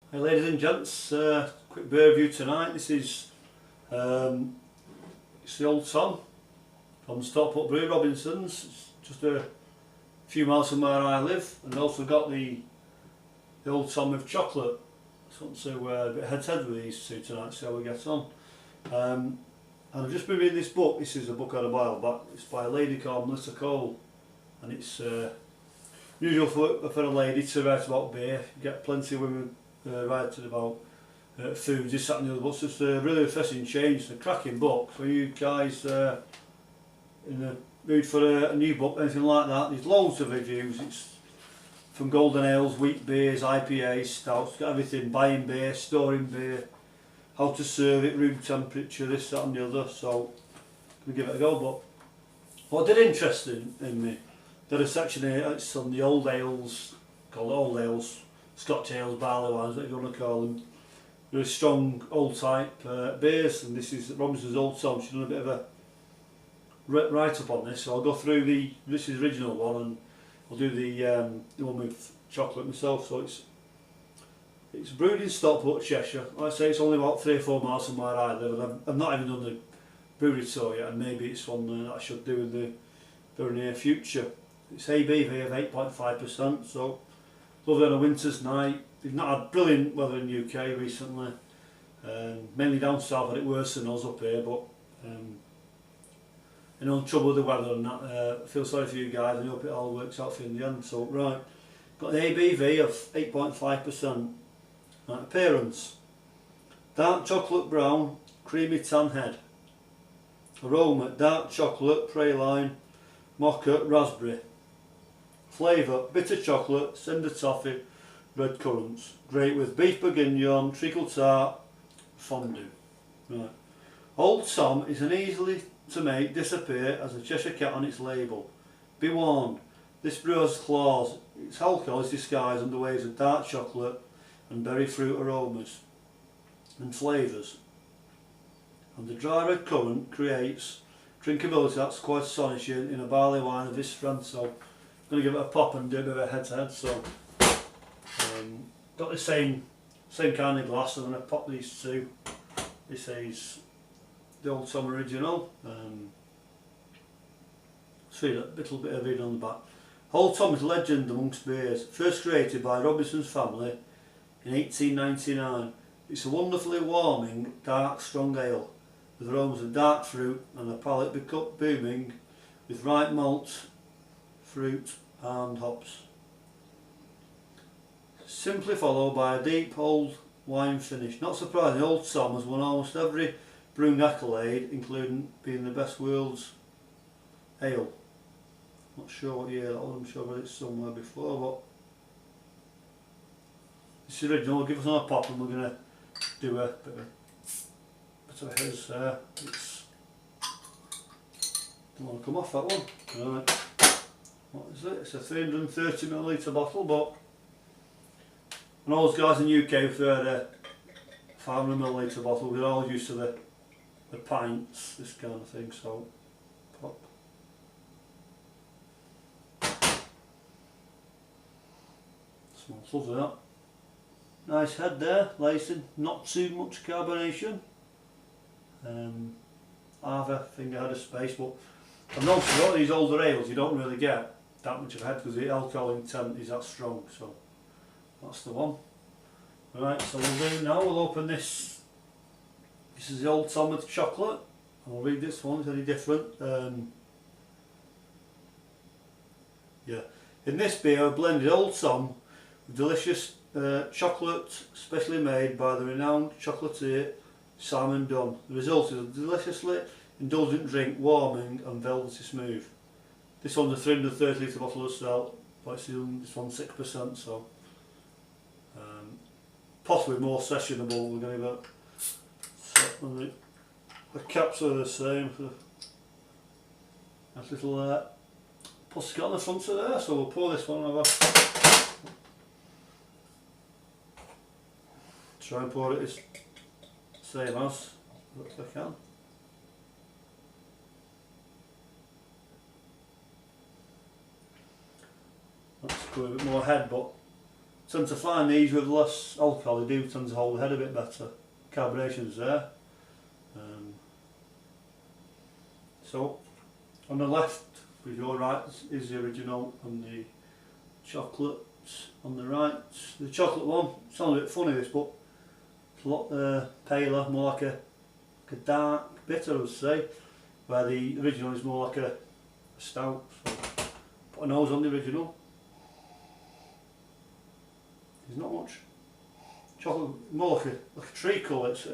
Hey ladies and gents, quick beer review tonight. This is it's the Old Tom from Stockport Brewery, Robinson's. It's just a few miles from where I live, and also got the Old Tom with chocolate. So I want to a bit head to head with these two tonight, see how we get on. And I've just been reading this book. This is a book I had a while back. It's by a lady called Melissa Cole, and it's usual for a lady to write about beer. You get plenty of women writing about food, this, that and the other, but it's just a really refreshing change. It's a cracking book for you guys in the mood for a new book, anything like that. There's loads of reviews. It's from golden ales, wheat beers, IPAs, stouts, got everything, buying beer, storing beer, how to serve it, room temperature, this, that and the other. So I'm going to give it a go. But what did interest in me, there is a section here, it's on the old ales, called old ales, Scotch ales, barley wines, whatever you want to call them. Really strong old type beers, and this is Robinson's Old Tom. She's done a bit of a write up on this, so I'll go through this is the original one, and I'll do the one with chocolate myself. So it's brewed in Stockport, Cheshire. Like I say, it's only about 3 or 4 miles from where I live, and I've not even done the brewery tour yet, and maybe it's one that I should do in the very near future. It's ABV of 8.5%, so lovely on a winter's night. We've not had brilliant weather in the UK recently, mainly down south, had it worse than us up here, but you know, trouble with the weather and that. I feel sorry for you guys, and I hope it all works out for you in the end. So right, got the ABV of 8.5%. Right, appearance, dark chocolate brown, creamy tan head. Aroma, dark chocolate, praline, mocha, raspberry. Flavour, bitter chocolate, cinder toffee, red currants. Great with beef bourguignon, treacle tart, fondue. Right. Old Tom is an easily to make disappear as a Cheshire Cat on its label. Be warned, this brew has claws. Its alcohol is disguised under waves of dark chocolate and berry fruit aromas and flavours. And the dry red currant creates drinkability that's quite astonishing in a barley wine of this strength. So I'm going to give it a pop and do a bit of a head to head. So got the same kind of glass. I'm going to pop these two. This is the Old Tom original. See a little bit of reading on the back. Old Tom is a legend amongst beers. First created by Robinson's family in 1899. It's a wonderfully warming, dark, strong ale with aromas of dark fruit and a palate booming with ripe malt, fruit and hops. Simply followed by a deep old wine finish. Not surprising, Old Tom has won almost every brewing accolade, including being the best world's ale. Not sure what year that was, I'm sure I've read it somewhere before, but this is original. We'll give us another pop and we're going to do a bit of his. It's don't want to come off that one. Right. What is it? It's a 330ml bottle, but and all those guys in the UK prefer a 500ml bottle. We're all used to the pints, this kind of thing. So pop. Smells lovely, that. Nice head there, lacing, not too much carbonation. Either finger had a space, but I've noticed a lot of these older ales you don't really get that much of a head because the alcohol intent is that strong, so that's the one. Right, so we'll do now, we'll open this. This is the Old Tom with chocolate. I'll read this one, it's any different. Yeah, in this beer I blended Old Tom with delicious chocolate specially made by the renowned chocolatier Simon Dunn. The result is a deliciously indulgent drink, warming and velvety smooth. This one's a 330 litre bottle of stout, but it's this one's 6%, so possibly more sessionable. We're going to go. The caps are the same. That little pussycat on the front of there, so we'll pour this one over. Try and pour it as same as I can. Let's go a bit more head, but tend to find these with less alcohol, they do tend to hold the head a bit better. Carbonation's there. So on the left with your right is the original, and the chocolate on the right. The chocolate one sounds a bit funny this, but it's a lot paler, more like a dark bitter I would say, where the original is more like a stout. So put a nose on the original. There's not much chocolate, more like a treacle. It's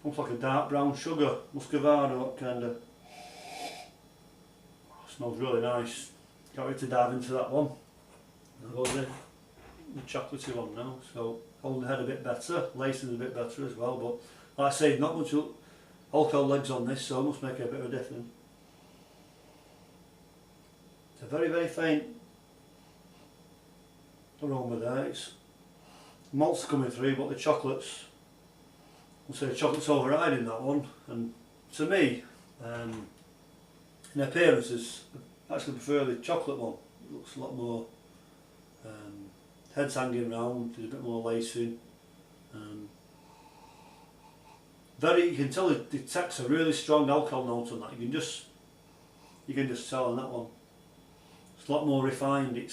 almost like a dark brown sugar, muscovado kind of. Smells really nice. Can't wait to dive into that one. I'll go the chocolatey one now. So hold the head a bit better, lacing a bit better as well. But like I say, not much alcohol legs on this, so it must make a bit of a difference. It's a very, very faint aroma there. It's malts coming through, but the chocolate's, I'll say the chocolate's overriding that one. And to me, in appearances, I actually prefer the chocolate one. It looks a lot more, head's hanging round, there's a bit more lacing. You can tell it detects a really strong alcohol note on that. You can just tell on that one. It's a lot more refined. It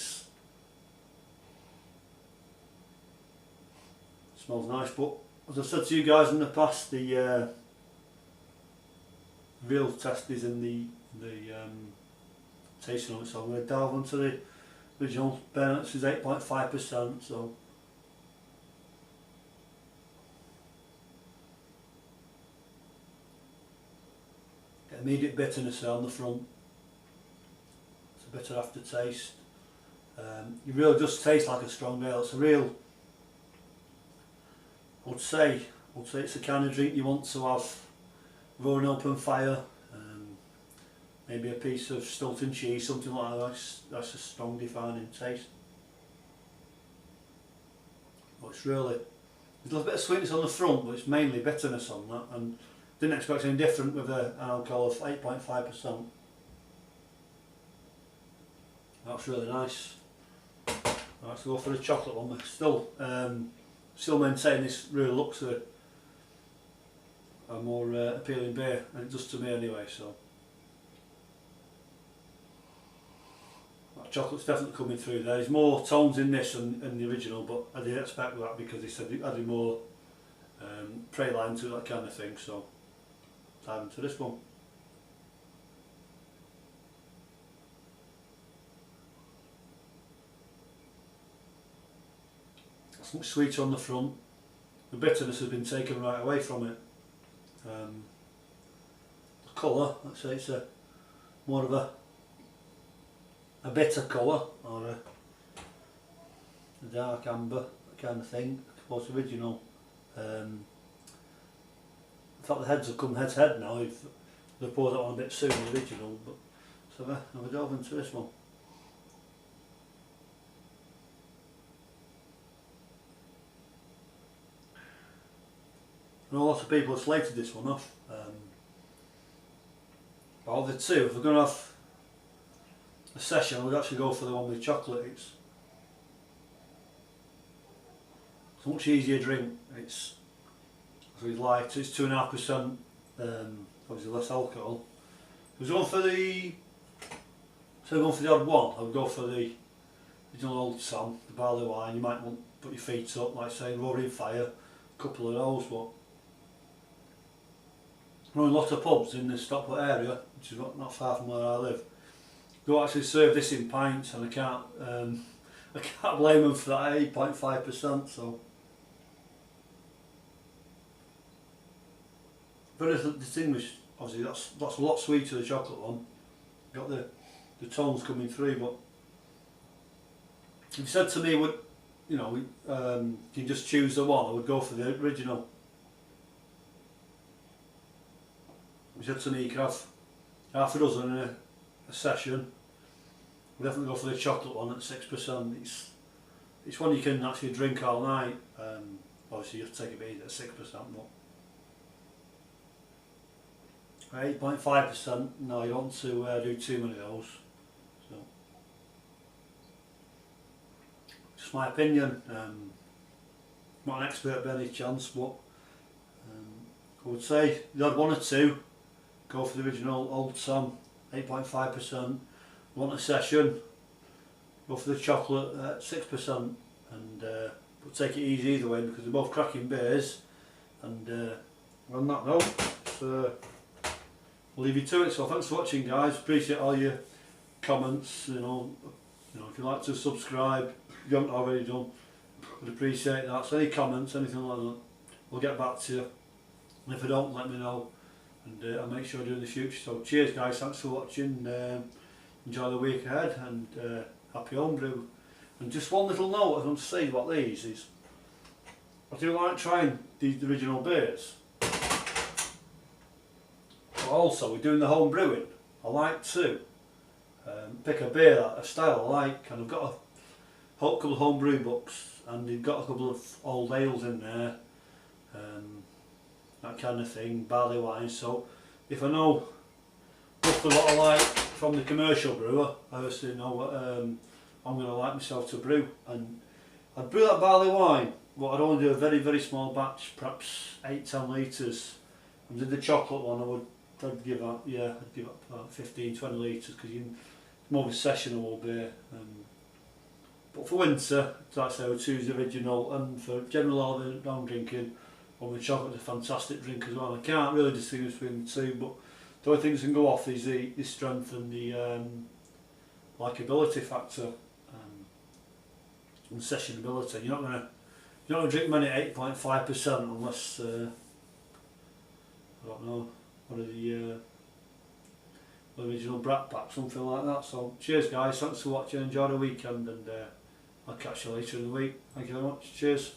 smells nice, but as I've said to you guys in the past, the real test is in the tasting of it. So I'm going to delve into the original. This is 8.5%. So. Immediate bitterness on the front. It's a bitter aftertaste. You really just taste like a strong ale. It's a real, I would say it's the kind of drink you want to have over an open fire. Maybe a piece of Stilton cheese, something like that. That's a strong defining taste. But it's really, there's a little bit of sweetness on the front, but it's mainly bitterness on that. And didn't expect anything different with an alcohol of 8.5%. That's really nice. Let's go for the chocolate one. But still maintain this really looks a more appealing beer, and it does to me anyway. So that chocolate's definitely coming through there. There's more tones in this than the original, but I didn't expect that because they said it added more praline to that kind of thing. So dive into this one. It's much sweeter on the front. The bitterness has been taken right away from it. The colour, let's say it's more of a bitter colour, or a dark amber kind of thing. What's original. In fact, the heads have come head to head now. They poured that one a bit soon, the original. But so I'll delve into this one. I know a lot of people have slated this one off. But of the two, if we're going to have a session, I would actually go for the one with chocolate. It's a much easier drink. It's light. It's 2.5%. Obviously less alcohol. If I was going for the odd one, I would go for the original Old Sam, the barley wine. You might want to put your feet up, like say roaring fire, a couple of those. But I know a lot of pubs in the Stockport area, which is not far from where I live, do actually serve this in pints, and I can't blame them for that 8.5%. So very distinguished. Obviously that's a lot sweeter, the chocolate one. Got the tones coming through. But if you said to me, you can just choose the one, I would go for the original. If you said to me you could have half a dozen in a session, I'd definitely go for the chocolate one at 6%. It's one you can actually drink all night. Obviously you have to take it easy at 6%, but 8.5%, no, you don't want to do too many of those. So just my opinion. Not an expert by any chance, but I would say the odd one or two, go for the original Old Tom, 8.5%. Want a session, go for the chocolate at 6%, and but take it easy either way because they're both cracking beers. And on that note, so I'll leave you to it. So thanks for watching, guys. Appreciate all your comments. You know, if you'd like to subscribe, if you haven't already done, I'd appreciate that. So any comments, anything like that, we'll get back to you. And if I don't, let me know, and I'll make sure I do in the future. So cheers, guys. Thanks for watching. Enjoy the week ahead, and happy homebrew. And just one little note I want to say about these is, I do like trying these original beers. But also, we're doing the home brewing. I like to pick a beer, a style I like, and I've got a couple of home brew books, and they've got a couple of old ales in there, that kind of thing, barley wine. So if I know roughly what I like from the commercial brewer, I obviously know what I'm going to like myself to brew. And I'd brew that barley wine, but I'd only do a very, very small batch, perhaps 8-10 litres. And with the chocolate one, I'd give up, yeah, I'd give up about 15-20 litres, because it's more of a sessionable beer. But for winter, like I say, I would choose the original, and for general home drinking, the chocolate's a fantastic drink as well. I can't really distinguish between the two, but the only things that can go off is the strength and the likability factor and sessionability. You're not gonna drink many 8.5% unless I don't know, what are the original Brat Pack, something like that. So cheers, guys. Thanks for watching. Enjoy the weekend, and I'll catch you later in the week. Thank you very much. Cheers.